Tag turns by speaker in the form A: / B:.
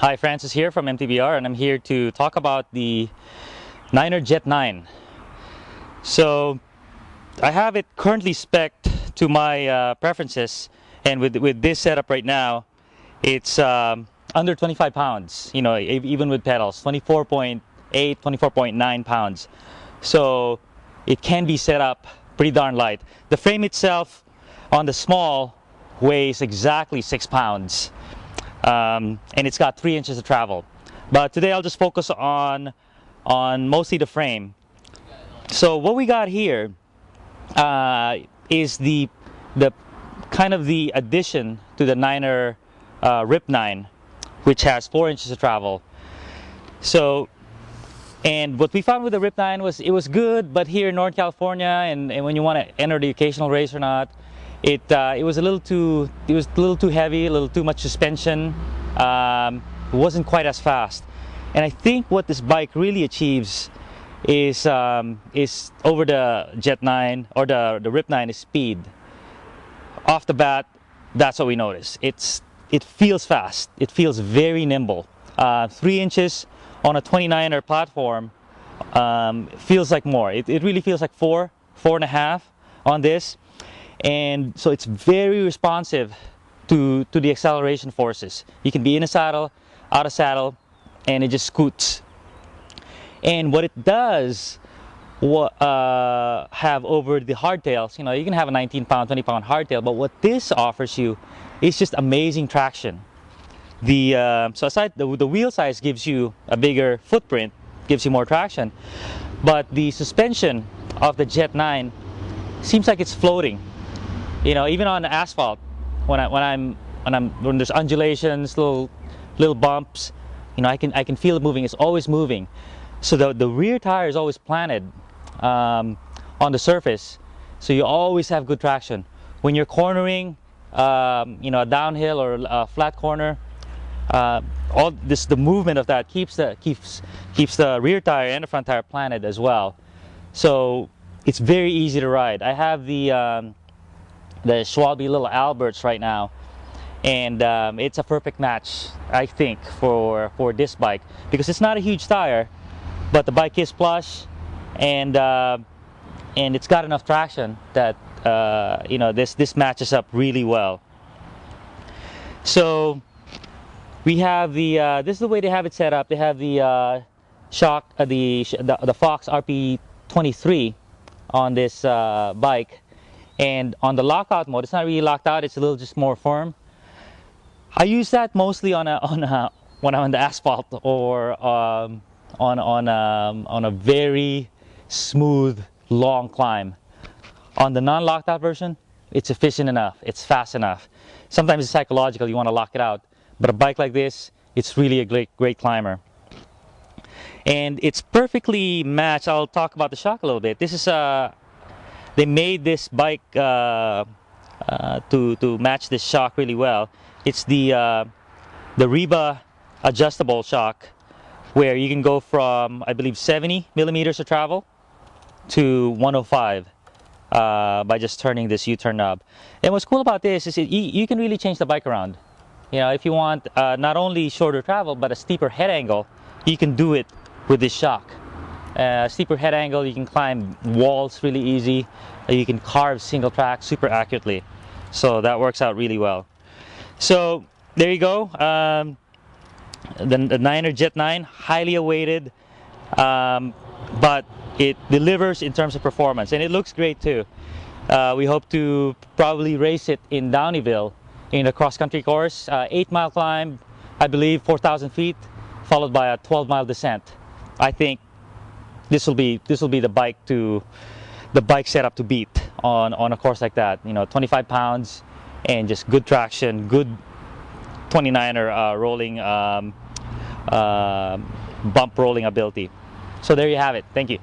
A: Hi, Francis here from MTBR, and I'm here to talk about the Niner Jet 9. So I have it currently spec'd to my preferences, and with this setup right now, it's under 25 pounds, you know, even with pedals, 24.8, 24.9 pounds. So it can be set up pretty darn light. The frame itself on the small weighs exactly 6 pounds. And it's got 3 inches of travel. But today I'll just focus on mostly the frame. So what we got here is the kind of the addition to the Niner Rip 9, which has 4 inches of travel. So, and what we found with the Rip 9 was it was good, but here in Northern California, and when you want to enter the occasional race or not, it was a little too heavy, a little too much suspension. It wasn't quite as fast, and I think what this bike really achieves is over the Jet 9 or the Rip 9 is speed. Off the bat, that's what we notice. It feels fast. It feels very nimble. 3 inches on a 29er platform feels like more. It really feels like 4.5 on this. And so it's very responsive to the acceleration forces. You can be in a saddle, out of saddle, and it just scoots. And what it does have over the hardtails, you know, you can have a 19-pound, 20-pound hardtail, but what this offers you is just amazing traction. So aside the wheel size gives you a bigger footprint, gives you more traction, but the suspension of the Jet 9 seems like it's floating. You know, even on the asphalt, when there's undulations, little bumps, you know, I can feel it moving. It's always moving. So the rear tire is always planted on the surface, so you always have good traction. When you're cornering, you know, a downhill or a flat corner, the movement of that keeps the rear tire and the front tire planted as well. So it's very easy to ride. I have the Schwalbe Little Alberts right now, and it's a perfect match, I think, for this bike, because it's not a huge tire, but the bike is plush, and it's got enough traction that you know, this matches up really well. So we have this is the way they have it set up. They have the shock, the Fox RP23 on this bike. And on the lockout mode, it's not really locked out, it's a little just more firm. I use that mostly when I'm on the asphalt or on a very smooth, long climb. On the non-locked out version, it's efficient enough, it's fast enough. Sometimes it's psychological, you want to lock it out. But a bike like this, it's really a great climber. And it's perfectly matched. I'll talk about the shock a little bit. This is they made this bike to match this shock really well. It's the Reba adjustable shock, where you can go from, I believe, 70 millimeters of travel to 105 by just turning this U-turn knob. And what's cool about this is you can really change the bike around. You know, if you want not only shorter travel but a steeper head angle, you can do it with this shock. Steeper head angle, you can climb walls really easy. You can carve single track super accurately. So that works out really well. So there you go. The Niner Jet 9, highly awaited, but it delivers in terms of performance, and it looks great too. We hope to probably race it in Downeyville in a cross-country course, 8-mile climb, I believe 4,000 feet, followed by a 12-mile descent. I think this will be the bike setup to beat on a course like that. You know, 25 pounds and just good traction, good 29er rolling bump rolling ability. So there you have it. Thank you.